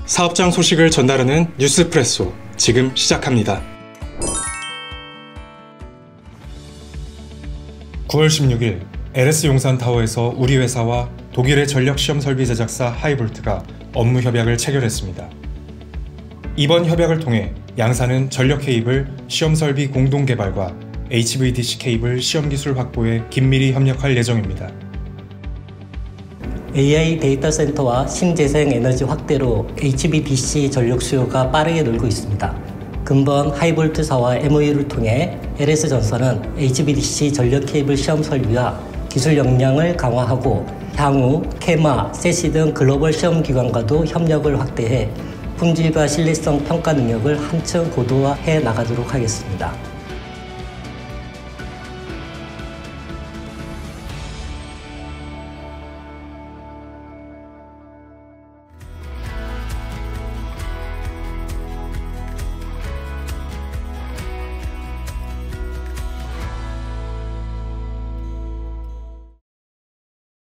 사업장 소식을 전달하는 뉴스프레소 지금 시작합니다. 9월 16일 LS용산타워에서 우리회사와 독일의 전력 시험설비 제작사 하이볼트가 업무 협약을 체결했습니다. 이번 협약을 통해 양사는 전력 케이블 시험설비 공동 개발과 HVDC 케이블 시험기술 확보에 긴밀히 협력할 예정입니다. AI 데이터센터와 신재생 에너지 확대로 HVDC 전력 수요가 빠르게 늘고 있습니다. 근본 하이볼트사와 MOU를 통해 Ls전선은 HVDC 전력 케이블 시험 설비와 기술 역량을 강화하고 향후 케마, 세시 등 글로벌 시험 기관과도 협력을 확대해 품질과 신뢰성 평가 능력을 한층 고도화해 나가도록 하겠습니다.